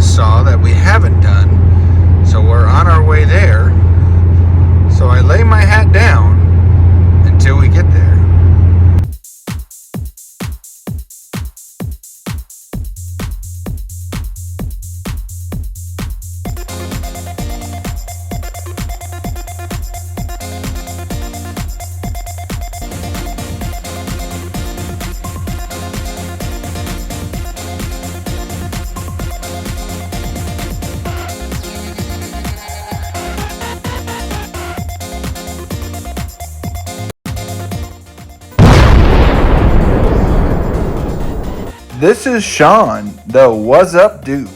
guys saw that we haven't done. So we're on our way there. So I lay my hat down until we get there. This is Sean, the What's Up Dude.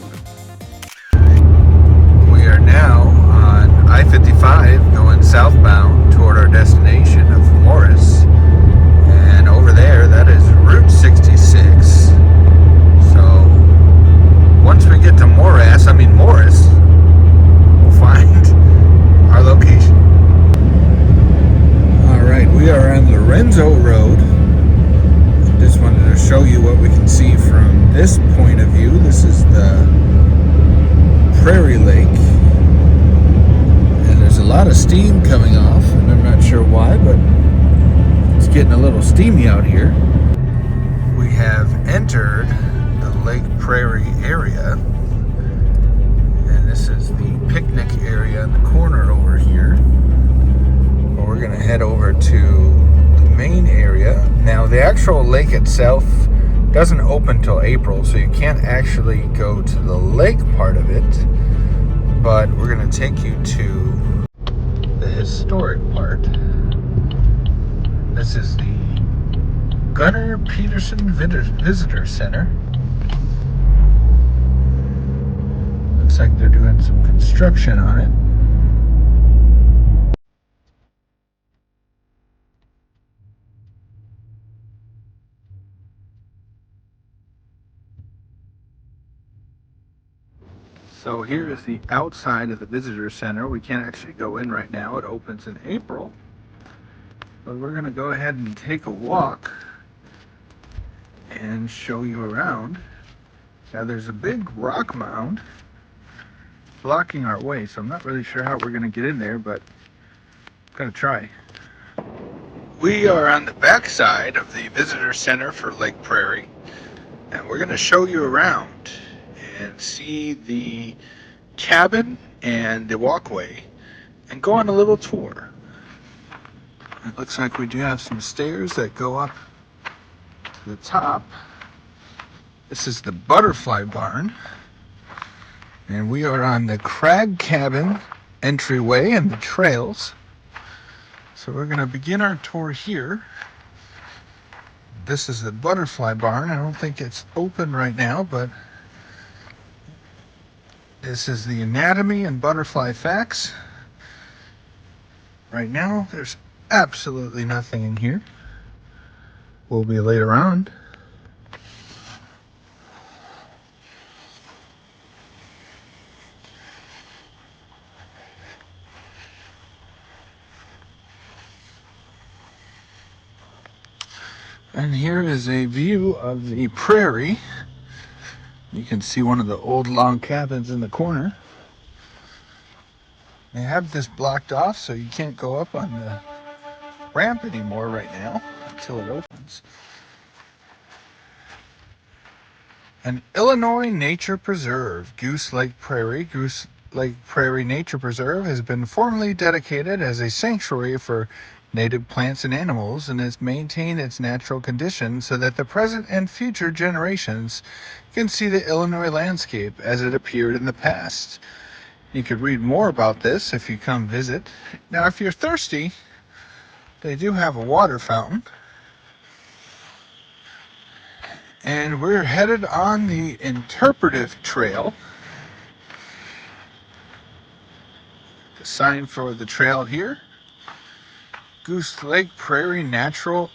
We are now on I-55 going southbound toward our destination of Morris. And over there, that is Route 66. So once we get to Morris, we'll find our location. Alright, we are on Lorenzo Road. Just wanted to show you what we can see from this point of view. This is the Prairie Lake, and there's a lot of steam coming off, and I'm not sure why, but it's getting a little steamy out here. We have entered the Lake Prairie area, and this is the picnic area in the corner over here. Well, we're gonna head over to main area. Now the actual lake itself doesn't open till April, so you can't actually go to the lake part of it, but we're going to take you to the historic part. This is the Gunnar Peterson Visitor Center. Looks like they're doing some construction on it. So here is the outside of the visitor center. We can't actually go in right now. It opens in April. But we're going to go ahead and take a walk and show you around. Now there's a big rock mound blocking our way, so I'm not really sure how we're going to get in there, but I'm going to try. We are on the back side of the visitor center for Lake Prairie, and we're going to show you around and see the cabin and the walkway and go on a little tour. It looks like we do have some stairs that go up to the top. This is the butterfly barn, and we are on the crag cabin entryway and the trails. So we're going to begin our tour here. This is the butterfly barn. I don't think it's open right now, but this is the anatomy and butterfly facts. Right now, there's absolutely nothing in here. Will be later on. And here is a view of the prairie. You can see one of the old log cabins in the corner. They have this blocked off, so you can't go up on the ramp anymore right now until it opens. An Illinois nature preserve, Goose Lake Prairie. Goose Lake Prairie Nature Preserve has been formally dedicated as a sanctuary for native plants and animals, and has maintained its natural conditions so that the present and future generations can see the Illinois landscape as it appeared in the past. You could read more about this if you come visit. Now, if you're thirsty, they do have a water fountain. And we're headed on the interpretive trail. The sign for the trail here, Goose Lake Prairie Natural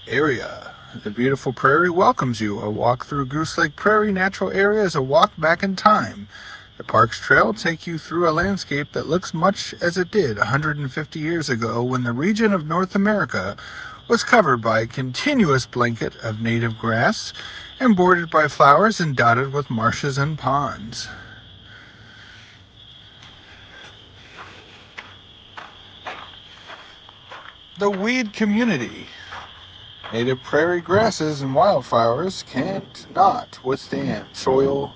Area. The beautiful prairie welcomes you. A walk through Goose Lake Prairie Natural Area is a walk back in time. The park's trail takes you through a landscape that looks much as it did 150 years ago, when the region of North America was covered by a continuous blanket of native grass and bordered by flowers and dotted with marshes and ponds. The weed community. Native prairie grasses and wildflowers can't not withstand soil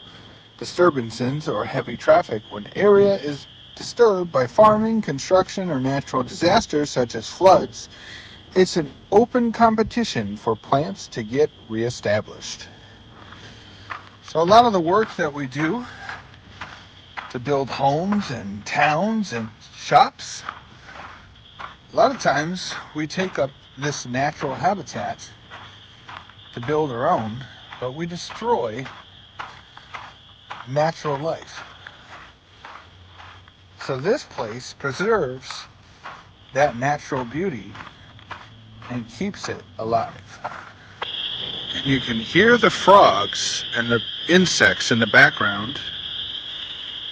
disturbances or heavy traffic when area is disturbed by farming, construction, or natural disasters such as floods. It's an open competition for plants to get reestablished. So a lot of the work that we do to build homes and towns and shops, a lot of times we take up this natural habitat to build our own, but we destroy natural life. So this place preserves that natural beauty and keeps it alive. And you can hear the frogs and the insects in the background.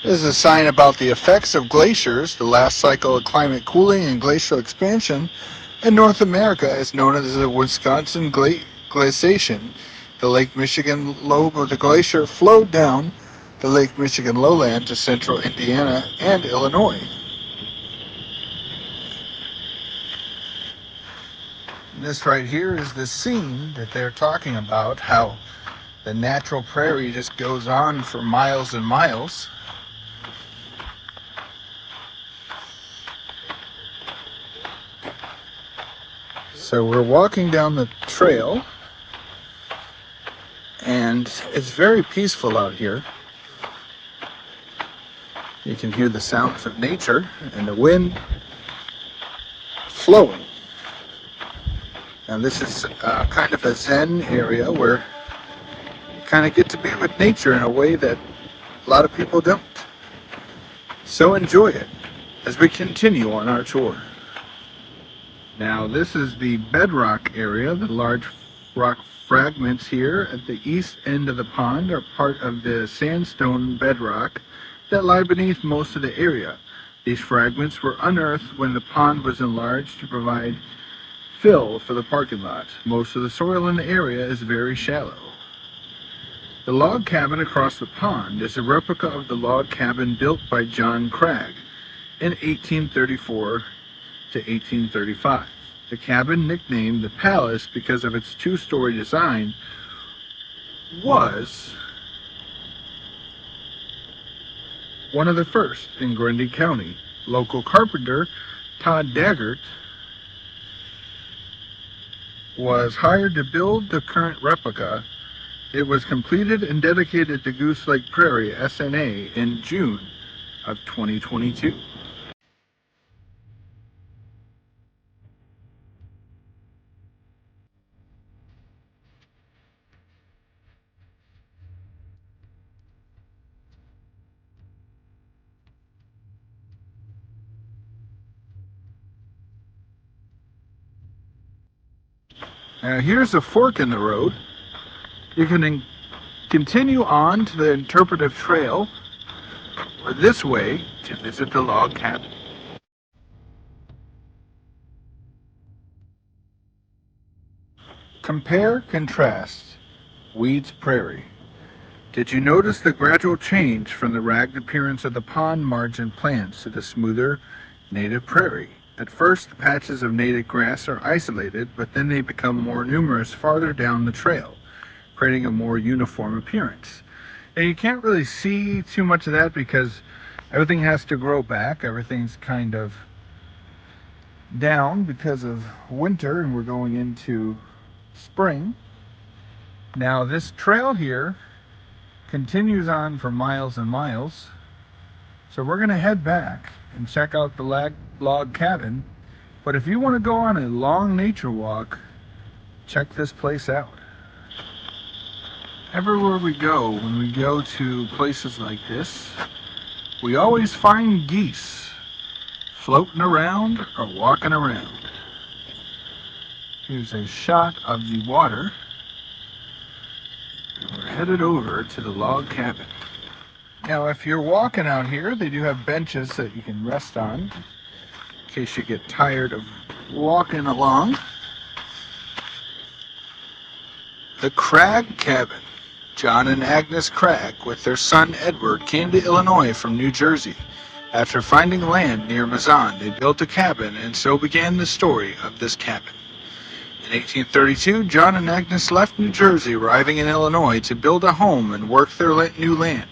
This is a sign about the effects of glaciers. The last cycle of climate cooling and glacial expansion in North America is known as the Wisconsin glaciation. The Lake Michigan lobe of the glacier flowed down the Lake Michigan lowland to central Indiana and Illinois. This right here is the scene that they're talking about, how the natural prairie just goes on for miles and miles. So we're walking down the trail, and it's very peaceful out here. You can hear the sounds of nature and the wind flowing. And this is kind of a zen area where you kind of get to be with nature in a way that a lot of people don't. So enjoy it as we continue on our tour. Now this is the bedrock area. The large rock fragments here at the east end of the pond are part of the sandstone bedrock that lie beneath most of the area. These fragments were unearthed when the pond was enlarged to provide fill for the parking lot. Most of the soil in the area is very shallow. The log cabin across the pond is a replica of the log cabin built by John Cragg in 1834 to 1835. The cabin, nicknamed the Palace because of its two-story design, was one of the first in Grundy County. Local carpenter Todd Daggett was hired to build the current replica. It was completed and dedicated to Goose Lake Prairie, SNA, in June of 2022. Now here's a fork in the road. You can continue on to the interpretive trail, or this way to visit the log cabin. Compare, contrast, Weeds Prairie. Did you notice the gradual change from the ragged appearance of the pond margin plants to the smoother native prairie? At first, the patches of native grass are isolated, but then they become more numerous farther down the trail, creating a more uniform appearance. And you can't really see too much of that because everything has to grow back. Everything's kind of down because of winter, and we're going into spring. Now this trail here continues on for miles and miles, so we're going to head back and check out the log cabin. But if you want to go on a long nature walk, check this place out. Everywhere we go, when we go to places like this, we always find geese floating around or walking around. Here's a shot of the water. We're headed over to the log cabin. Now if you're walking out here, they do have benches that you can rest on in case you get tired of walking along. The Cragg Cabin. John and Agnes Cragg, with their son Edward, came to Illinois from New Jersey After finding land near Mazan, they built a cabin, and so began the story of this cabin. In 1832, John and Agnes left New Jersey, arriving in Illinois to build a home and work their new land.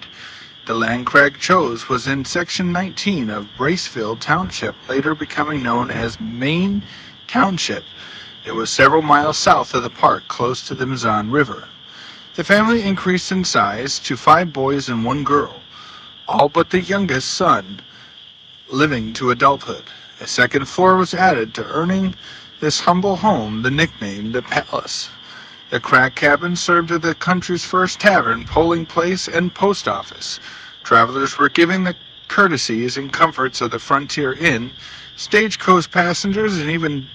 The land Craig chose was in Section 19 of Braceville Township, later becoming known as Maine Township. It was several miles south of the park, close to the Mazan River. The family increased in size to 5 boys and 1 girl, all but the youngest son living to adulthood. A second floor was added to earning this humble home the nickname the Palace. The crack cabin served as the country's first tavern, polling place, and post office. Travelers were given the courtesies and comforts of the Frontier Inn. Stagecoach passengers and even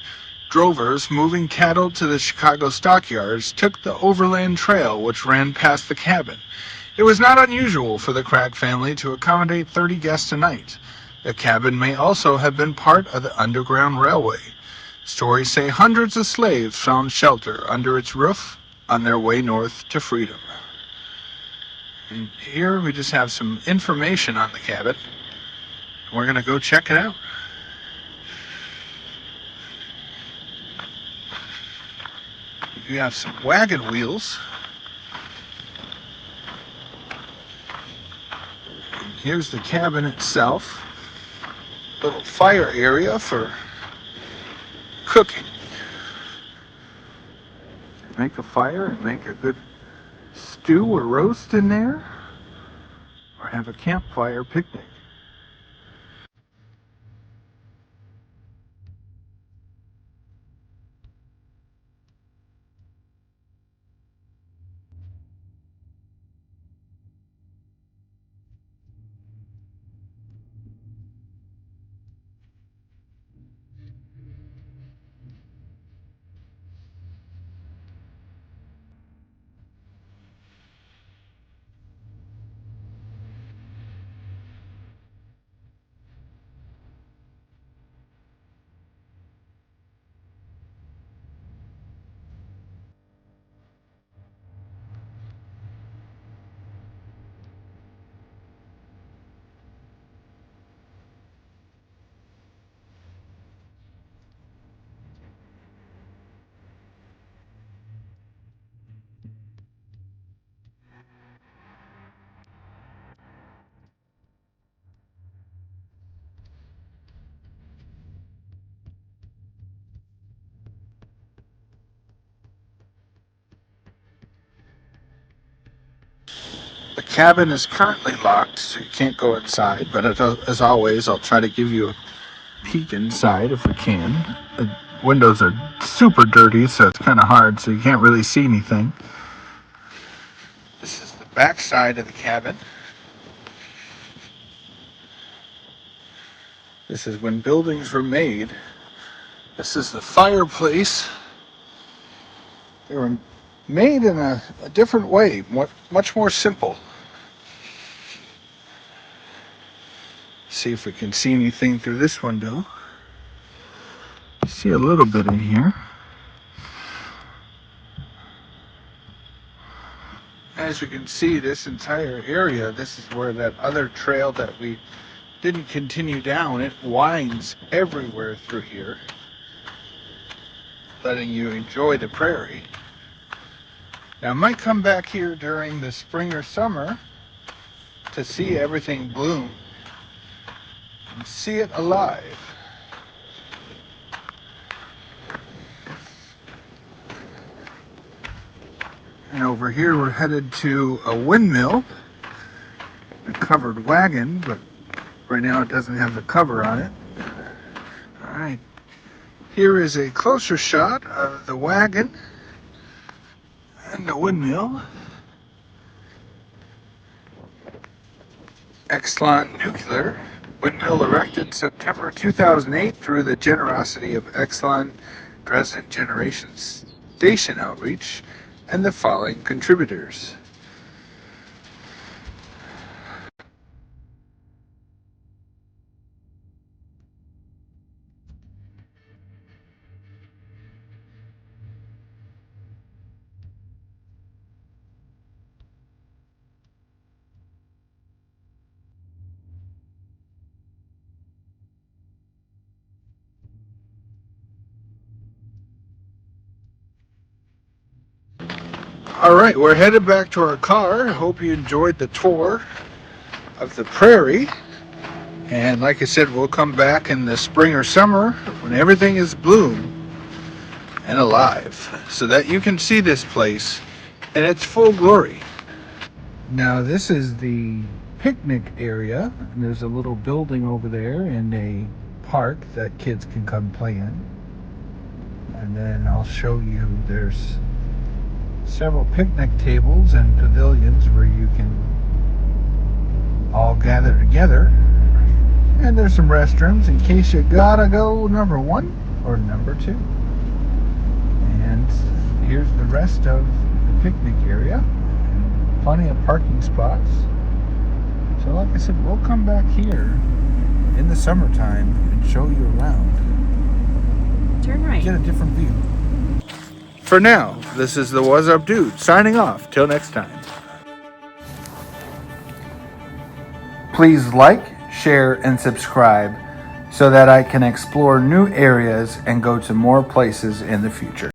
drovers moving cattle to the Chicago stockyards took the overland trail which ran past the cabin. It was not unusual for the Cragg family to accommodate 30 guests a night. The cabin may also have been part of the Underground Railway. Stories say hundreds of slaves found shelter under its roof on their way north to freedom. And here we just have some information on the cabin. We're going to go check it out. You have some wagon wheels. And here's the cabin itself. Little fire area for cooking. Make a fire and make a good stew or roast in there, or have a campfire picnic. The cabin is currently locked, so you can't go inside, but as always, I'll try to give you a peek inside if we can. The windows are super dirty, so it's kind of hard, so you can't really see anything. This is the back side of the cabin. This is when buildings were made. This is the fireplace. They were made in a different way, much more simple. See if we can see anything through this window. See a little bit in here. As you can see, this entire area, this is where that other trail that we didn't continue down, it winds everywhere through here, letting you enjoy the prairie. Now, I might come back here during the spring or summer to see everything bloom and see it alive. And over here, we're headed to a windmill, a covered wagon, but right now it doesn't have the cover on it. All right. Here is a closer shot of the wagon and the windmill. Exelon Nuclear windmill erected September 2008 through the generosity of Exelon Dresden Generation Station Outreach and the following contributors. All right, we're headed back to our car. Hope you enjoyed the tour of the prairie. And like I said, we'll come back in the spring or summer when everything is bloom and alive so that you can see this place in its full glory. Now this is the picnic area. And there's a little building over there and a park that kids can come play in. And then I'll show you there's several picnic tables and pavilions where you can all gather together. And there's some restrooms in case you gotta go number 1 or number 2. And here's the rest of the picnic area. Plenty of parking spots. So like I said, we'll come back here in the summertime and show you around. Turn right. Get a different view. For now, this is the What's Up Dude signing off. Till next time. Please like, share, and subscribe so that I can explore new areas and go to more places in the future.